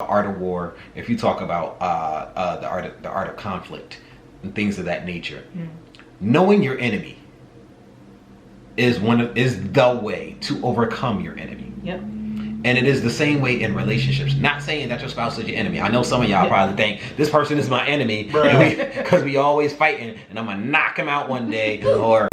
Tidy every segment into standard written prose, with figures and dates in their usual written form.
art of war, if you talk about the art of conflict and things of that nature, knowing your enemy is the way to overcome your enemy. Yep. And it is the same way in relationships. Not saying that your spouse is your enemy. I know some of y'all probably think this person is my enemy because we always fighting, and I'm gonna knock him out one day, or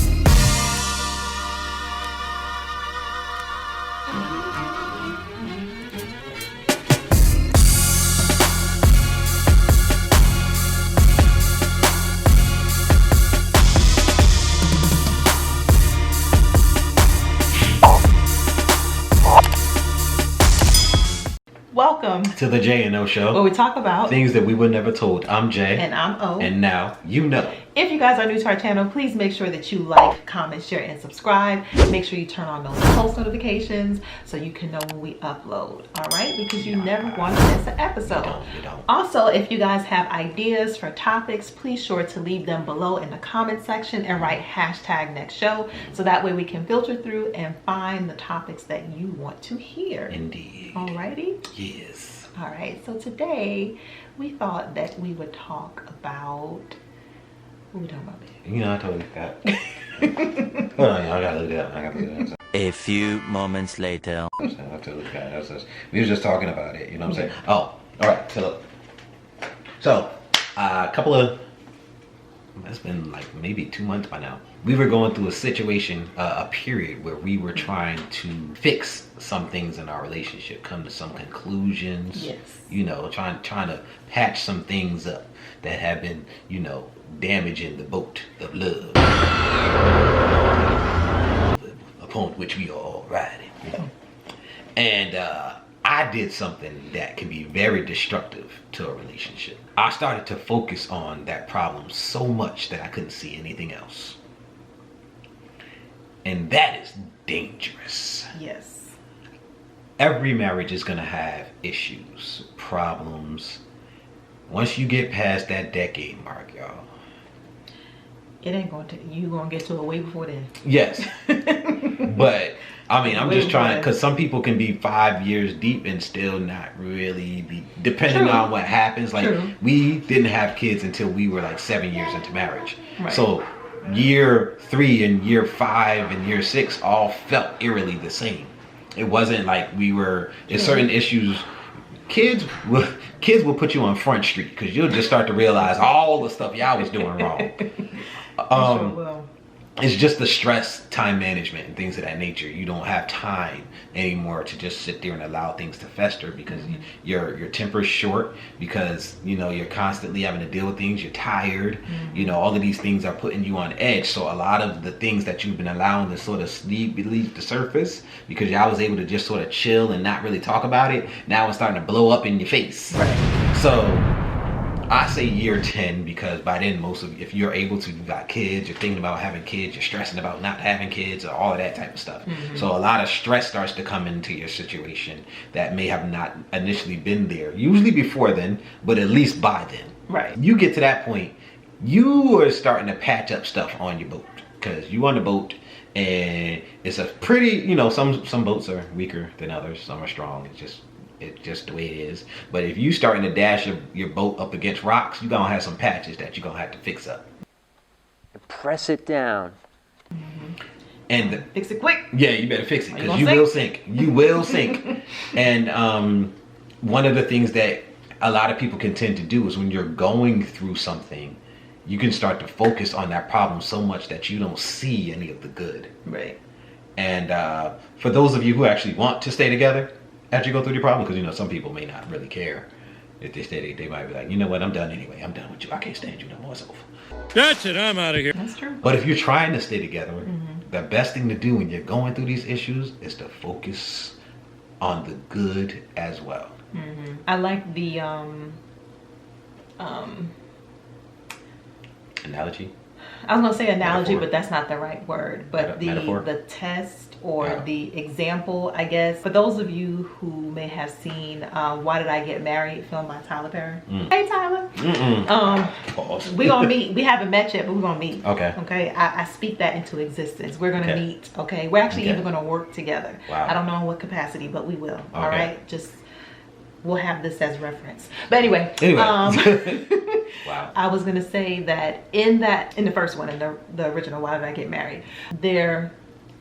Welcome to the J&O Show, where we talk about things that we were never told. I'm Jay. And I'm O. And now you know. If you guys are new to our channel, please make sure that you like, comment, share, and subscribe. Make sure you turn on those post notifications so you can know when we upload. All right? Because you never want to miss an episode. You don't. Also, if you guys have ideas for topics, please sure to leave them below in the comment section and write #NextShow so that way we can filter through and find the topics that you want to hear. Indeed. Alrighty? Yes. All right, so today we thought that we would talk about, what we talking about, babe? You know, I totally forgot. Hold on, y'all. I gotta look it up. A few moments later. I totally forgot. We was just talking about it. You know what I'm saying? Oh, all right. So look. So a couple of, it's been like maybe 2 months by now. We were going through a situation, a period where we were trying to fix some things in our relationship, come to some conclusions. Yes. You know, trying to patch some things up that have been, you know, damaging the boat of love upon which we are all riding. You know? And I did something that can be very destructive to a relationship. I started to focus on that problem so much that I couldn't see anything else. And that is dangerous. Yes. Every marriage is gonna have issues, problems. Once you get past that decade mark, y'all. It ain't going to, you gonna get to it way before then. Yes. But I mean, I'm just trying, because some people can be 5 years deep and still not really be, depending on what happens. Like, we didn't have kids until we were like 7 years into marriage. Right. So year 3 and year 5 and year 6 all felt eerily the same. It wasn't like we were, there's certain issues. Kids will put you on Front Street because you'll just start to realize all the stuff y'all was doing wrong. Sure will. It's just the stress, time management, and things of that nature. You don't have time anymore to just sit there and allow things to fester because your temper's short, because you know you're constantly having to deal with things. You're tired. You know, all of these things are putting you on edge. So a lot of the things that you've been allowing to sort of sleep beneath the surface, because y'all was able to just sort of chill and not really talk about it, now it's starting to blow up in your face. Right. So I say year 10 because by then most of, if you're able to, you got kids, you're thinking about having kids, you're stressing about not having kids, or all of that type of stuff. So a lot of stress starts to come into your situation that may have not initially been there, usually before then, but at least by then. Right. You get to that point, you are starting to patch up stuff on your boat, because you on the boat and it's a pretty, you know, some boats are weaker than others, some are strong. It's just the way it is. But if you starting to dash your boat up against rocks, you're gonna have some patches that you're gonna have to fix up. Press it down. And Fix it quick. yeah, you better fix it because you sink? will sink. You will sink. And one of the things that a lot of people can tend to do is when you're going through something, you can start to focus on that problem so much that you don't see any of the good. Right. And for those of you who actually want to stay together after you go through the problem, because you know some people may not really care if they stay, they might be like, you know what, I'm done anyway, I'm done with you, I can't stand you no more, so that's it, I'm out of here. That's true. but if you're trying to stay together, the best thing to do when you're going through these issues is to focus on the good as well. I like the Analogy. I was gonna say analogy, Metaphor. but that's not the right word. But Metaphor? the test or the example, I guess. For those of you who may have seen Why Did I Get Married, filmed by Tyler Perry. Hey Tyler. Pause. We gonna meet. We haven't met yet, but we're gonna meet. Okay. Okay. I speak that into existence. We're gonna meet. Okay. We're actually even gonna work together. Wow. I don't know in what capacity, but we will. All right. Just we'll have this as reference. But anyway. Wow. I was gonna say that in the first one, in the original Why Did I Get Married, they're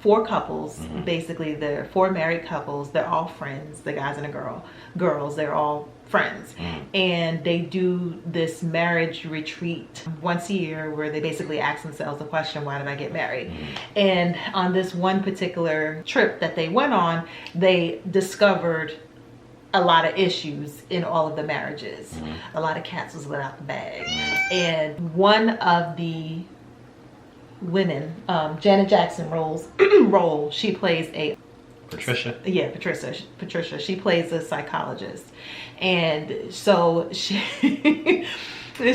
4 couples. Basically, they're 4 married couples. They're all friends, the guys and the girls. They're all friends, and they do this marriage retreat once a year where they basically ask themselves the question, why did I get married? And on this one particular trip that they went on, they discovered a lot of issues in all of the marriages. A lot of cats was let out the bag. And one of the women, Janet Jackson role, she plays a Patricia. Yeah, Patricia. She plays a psychologist, and so she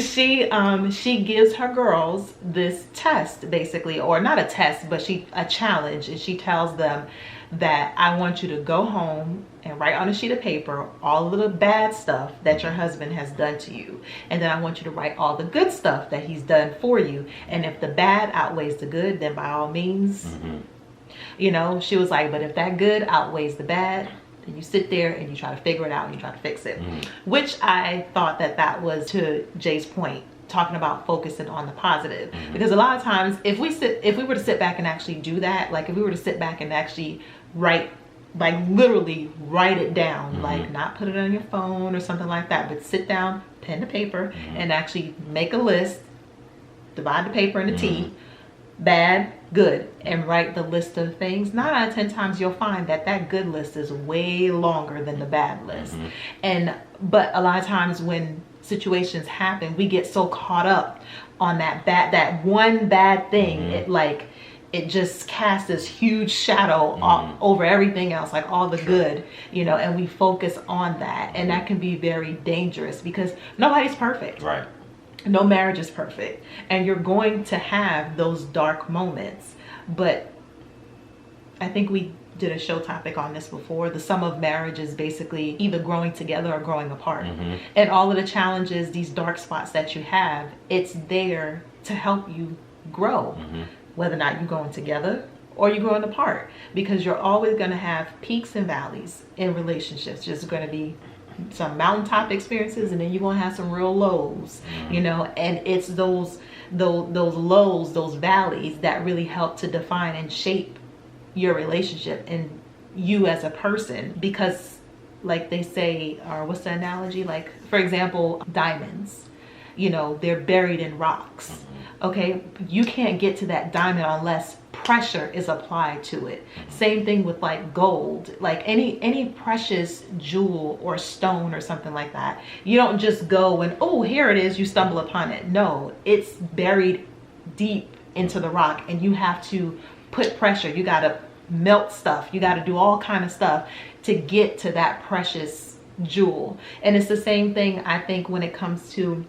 she gives her girls this test, basically, or not a test, but a challenge, and she tells them that I want you to go home and write on a sheet of paper all of the bad stuff that your husband has done to you, and then I want you to write all the good stuff that he's done for you, and if the bad outweighs the good, then by all means. You know, she was like, but if that good outweighs the bad, then you sit there and you try to figure it out and you try to fix it. Which I thought that was, to Jay's point, talking about focusing on the positive. Because a lot of times, if we were to sit back and actually do that, like if we were to sit back and actually write, like literally write it down, like not put it on your phone or something like that, but sit down, pen to paper, and actually make a list, divide the paper into T, bad, good, and write the list of things. 9 out of 10 times you'll find that good list is way longer than the bad list. But a lot of times when situations happen, we get so caught up on that one bad thing, it just casts this huge shadow over everything else, like all the good, you know, and we focus on that, and that can be very dangerous because nobody's perfect. Right. No marriage is perfect, and you're going to have those dark moments. But I think we did a show topic on this before. The sum of marriage is basically either growing together or growing apart. And all of the challenges, these dark spots that you have, it's there to help you grow, whether or not you're growing together or you're growing apart, because you're always going to have peaks and valleys in relationships. There's going to be some mountaintop experiences, and then you're gonna have some real lows, you know, and it's those lows, those valleys that really help to define and shape your relationship and you as a person. Because like they say, or what's the analogy, like for example, diamonds, you know, they're buried in rocks. Okay, you can't get to that diamond unless pressure is applied to it. Same thing with like gold, like any precious jewel or stone or something like that. You don't just go and, oh, here it is, you stumble upon it. No, it's buried deep into the rock, and you have to put pressure. You got to melt stuff. You got to do all kind of stuff to get to that precious jewel. And it's the same thing, I think, when it comes to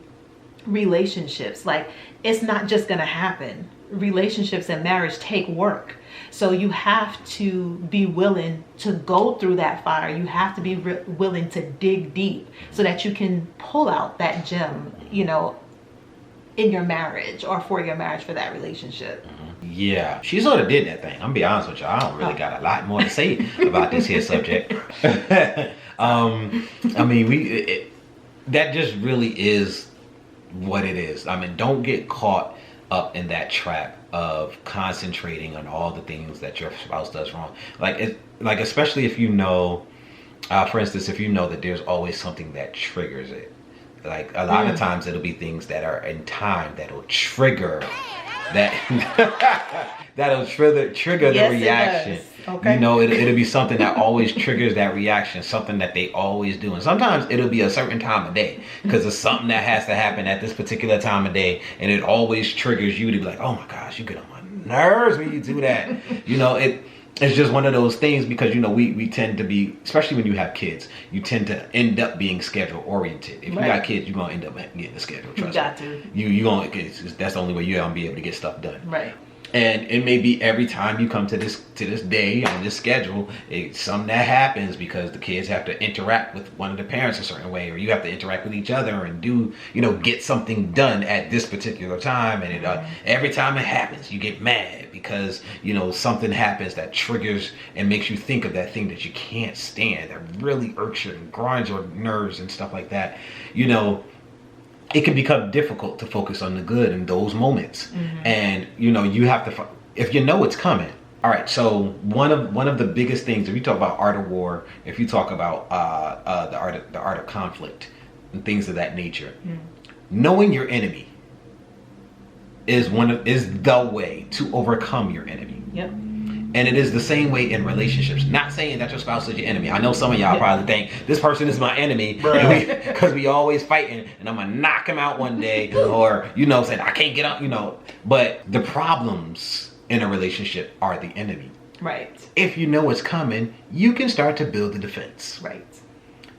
relationships. Like, it's not just gonna happen. Relationships and marriage take work, so you have to be willing to go through that fire. You have to be willing to dig deep so that you can pull out that gem, you know, in your marriage or for your marriage, for that relationship. Yeah, she sort of did that thing. I'm gonna be honest with you, I don't really got a lot more to say about this here subject. I mean, that just really is what it is. I mean, don't get caught up in that trap of concentrating on all the things that your spouse does wrong. Like especially if you know, for instance, if you know that there's always something that triggers it. Like a lot of times it'll be things that are in time that'll trigger that'll trigger the reaction. Okay. You know, it'll be something that always triggers that reaction, something that they always do. And sometimes it'll be a certain time of day because it's something that has to happen at this particular time of day, and it always triggers you to be like, oh my gosh, you get on my nerves when you do that. You know, it's just one of those things because, you know, we tend to be, especially when you have kids, you tend to end up being schedule oriented. If you got kids, you're going to end up getting the schedule. Trust you got me. You going to, that's the only way you're going to be able to get stuff done. Right. And it may be every time you come to this day on this schedule, something that happens because the kids have to interact with one of the parents a certain way, or you have to interact with each other and do, get something done at this particular time. And every time it happens, you get mad because, something happens that triggers and makes you think of that thing that you can't stand, that really irks you and grinds your nerves and stuff like that. It can become difficult to focus on the good in those moments. And you have to, if you know it's coming. All right, so one of the biggest things, if you talk about art of war, if you talk about the art of conflict and things of that nature, knowing your enemy is the way to overcome your enemy. Yep. And it is the same way in relationships. Not saying that your spouse is your enemy. I know some of y'all probably think this person is my enemy because we always fighting and I'm gonna knock him out one day, or saying I can't get up, But the problems in a relationship are the enemy. Right. If you know it's coming, you can start to build the defense. Right.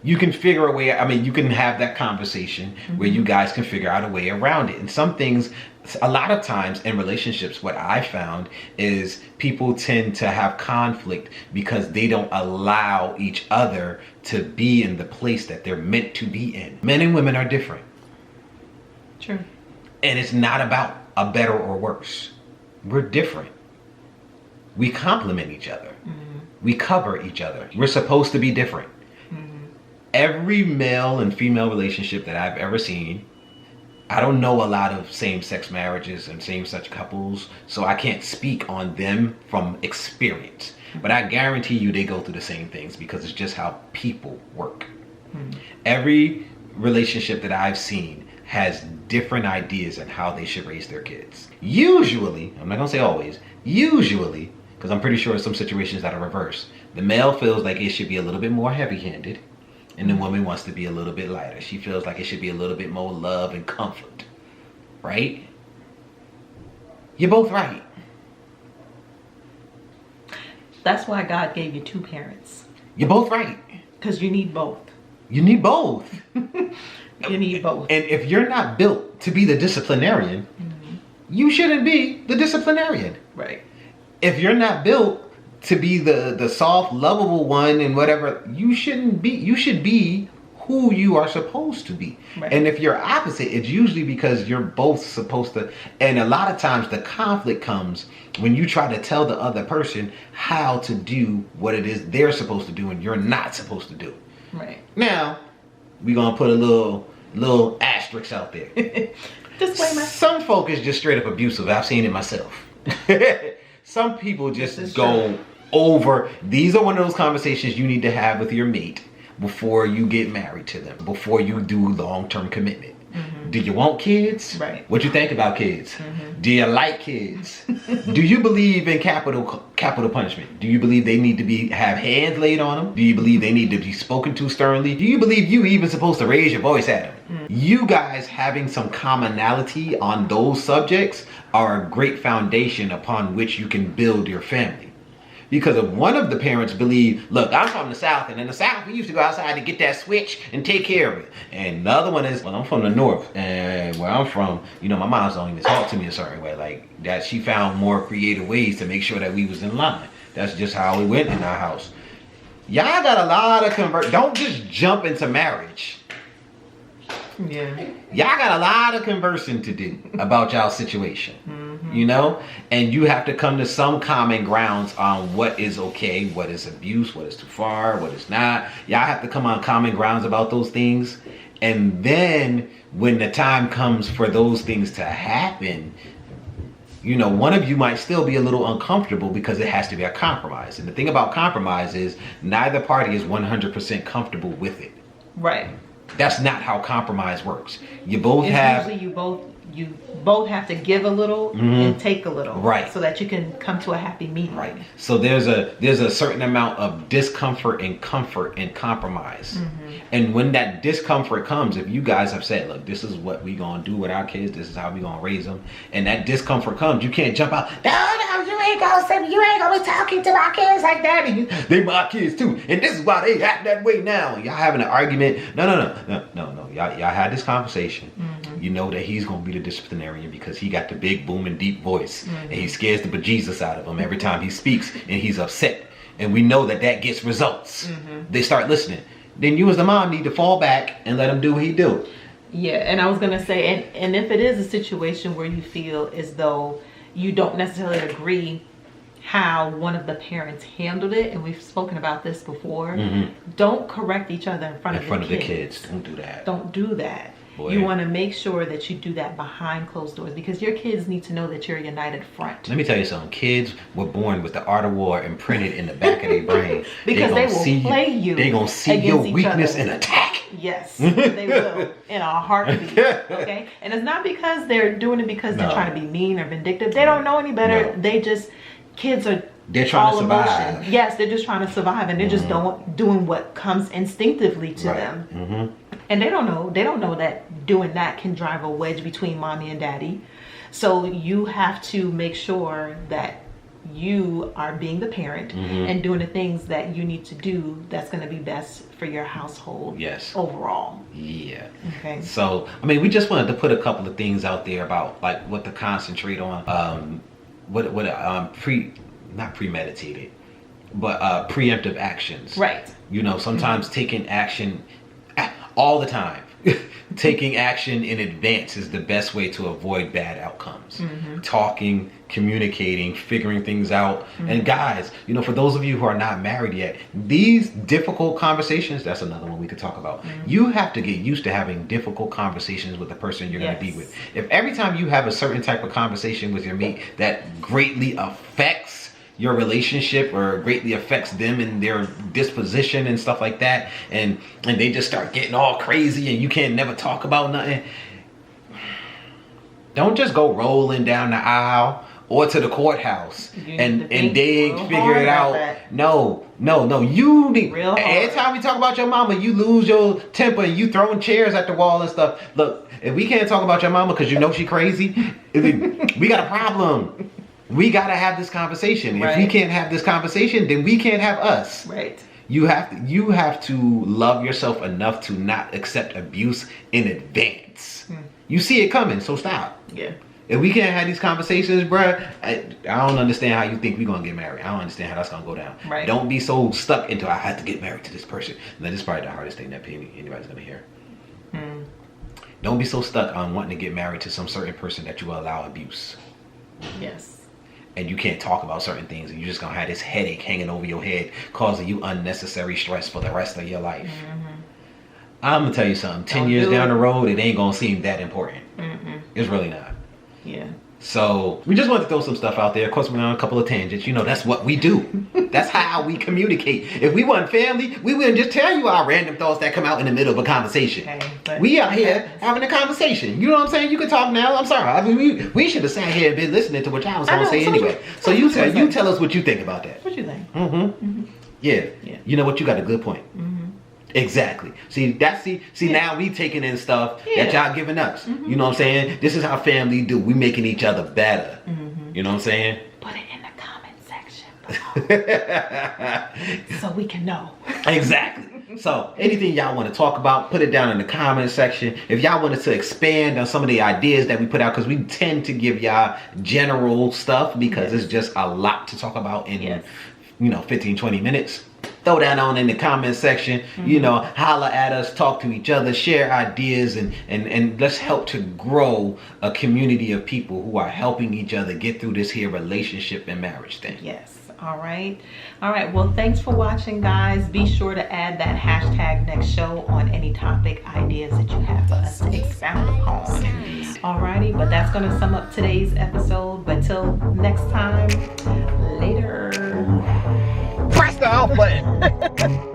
You can figure a way. You can have that conversation where you guys can figure out a way around it. And some things, a lot of times in relationships, what I found is people tend to have conflict because they don't allow each other to be in the place that they're meant to be in. Men and women are different. True. And it's not about a better or worse. We're different. We complement each other. We cover each other. We're supposed to be different. Every male and female relationship that I've ever seen, I don't know a lot of same-sex marriages and same-sex couples, so I can't speak on them from experience. But I guarantee you they go through the same things because it's just how people work. Every relationship that I've seen has different ideas on how they should raise their kids. Usually, I'm not gonna say always, usually, because I'm pretty sure in some situations that are reversed, the male feels like it should be a little bit more heavy-handed, and the woman wants to be a little bit lighter. She feels like it should be a little bit more love and comfort, right? You're both right. That's why God gave you two parents. You're both right. Because you need both. You need both. You need both. And if you're not built to be the disciplinarian, you shouldn't be the disciplinarian. Right. If you're not built to be the soft, lovable one and whatever, you shouldn't be. You should be who you are supposed to be. Right. And if you're opposite, it's usually because you're both supposed to. And a lot of times the conflict comes when you try to tell the other person how to do what it is they're supposed to do and you're not supposed to do. Right. Now, we're going to put a little asterisk out there. Disclaimer. Some folk is just straight up abusive. I've seen it myself. Some people just go over. These are one of those conversations you need to have with your mate before you get married to them, before you do long-term commitment. Do you want kids? Right. What you think about kids? Do you like kids? Do you believe in capital punishment? Do you believe they need to have hands laid on them? Do you believe they need to be spoken to sternly? Do you believe you even supposed to raise your voice at them? You guys having some commonality on those subjects are a great foundation upon which you can build your family. Because if one of the parents believe, look, I'm from the South, and in the South, we used to go outside to get that switch and take care of it. And the other one is, well, I'm from the North, and where I'm from, my moms don't even talk to me a certain way. Like, that she found more creative ways to make sure that we was in line. That's just how we went in our house. Y'all got a lot of don't just jump into marriage. Yeah. Y'all got a lot of conversing to do about y'all situation. And you have to come to some common grounds on what is okay, what is abuse, what is too far, what is not. Y'all have to come on common grounds about those things. And then when the time comes for those things to happen, one of you might still be a little uncomfortable because it has to be a compromise. And the thing about compromise is neither party is 100% comfortable with it. Right. That's not how compromise works. Usually you both have to give a little and take a little. Right. So that you can come to a happy medium. Right. So there's a certain amount of discomfort and comfort in compromise. And when that discomfort comes, if you guys have said, look, this is what we gonna do with our kids, this is how we gonna raise them, and that discomfort comes, you can't jump out, no, you ain't gonna be talking to my kids like that. And they my kids too. And this is why they act that way now. Y'all having an argument. No. Y'all had this conversation. You know that he's gonna be the disciplinarian because he got the big booming deep voice. And he scares the bejesus out of him every time he speaks and he's upset. And we know that gets results. They start listening. Then you as the mom need to fall back and let him do what he do. Yeah, and I was gonna say, and if it is a situation where you feel as though you don't necessarily agree how one of the parents handled it, and we've spoken about this before, don't correct each other in front of the kids. Don't do that. Don't do that. Boy. You want to make sure that you do that behind closed doors because your kids need to know that you're a united front. Let me tell you something. Kids were born with the art of war imprinted in the back of their brain. Because they will play you. They're going to see your weakness and attack. Yes, they will in a heartbeat. Okay? And it's not because they're doing it because they're trying to be mean or vindictive. They don't know any better. They just, kids are they're trying to survive. Emotion. Yes, they're just trying to survive and they're just doing what comes instinctively to them. And they don't know that doing that can drive a wedge between mommy and daddy. So you have to make sure that you are being the parent and doing the things that you need to do that's going to be best for your household overall. Yeah. Okay. So, I mean, we just wanted to put a couple of things out there about like what to concentrate on. Not premeditated, but preemptive actions. Right. You know, sometimes taking action all the time. Taking action in advance is the best way to avoid bad outcomes. Talking, communicating, figuring things out. And guys, you know, for those of you who are not married yet, these difficult conversations, that's another one we could talk about. You have to get used to having difficult conversations with the person you're going to be with. If every time you have a certain type of conversation with your mate that greatly affects your relationship or greatly affects them and their disposition and stuff like that, and they just start getting all crazy and you can't never talk about nothing, don't just go rolling down the aisle or to the courthouse and they ain't figure it out. No, you need, every time we talk about your mama, you lose your temper and you throwing chairs at the wall and stuff. Look, if we can't talk about your mama because you know she crazy, we got a problem. We got to have this conversation. If we can't have this conversation, then we can't have us. Right. You have to love yourself enough to not accept abuse in advance. You see it coming, so stop. Yeah. If we can't have these conversations, bruh, I don't understand how you think we're going to get married. I don't understand how that's going to go down. Right. Don't be so stuck into, I have to get married to this person. And that is probably the hardest thing that anybody's going to hear. Don't be so stuck on wanting to get married to some certain person that you will allow abuse. Yes. And you can't talk about certain things and you're just going to have this headache hanging over your head causing you unnecessary stress for the rest of your life. I'm going to tell you something. 10 years down the road, it ain't going to seem that important. It's really not. Yeah. So we just wanted to throw some stuff out there. Of course, we're on a couple of tangents. You know, that's what we do. That's how we communicate. If we weren't family, we wouldn't just tell you our random thoughts that come out in the middle of a conversation. We out here having a conversation. You know what I'm saying? You can talk now. I'm sorry. I mean, we should have sat here and been listening to what y'all was going to say anyway. So you tell us what you think about that. What you think? Yeah. You know what? You got a good point. Exactly. See, now we taking in stuff that y'all giving us. You know what I'm saying? This is how family do. We making each other better. You know what I'm saying? Put it in the comment section below. So we can know. Exactly. So anything y'all want to talk about, put it down in the comment section. If y'all want us to expand on some of the ideas that we put out, because we tend to give y'all general stuff because it's just a lot to talk about in 15, 20 minutes. Throw that on in the comment section. You know, holler at us, talk to each other, share ideas, and let's help to grow a community of people who are helping each other get through this here relationship and marriage thing. Yes. All right. Well, thanks for watching, guys. Be sure to add that hashtag next show on any topic ideas that you have for us to expound upon. Alrighty, but that's going to sum up today's episode. But till next time, later. Press the off button.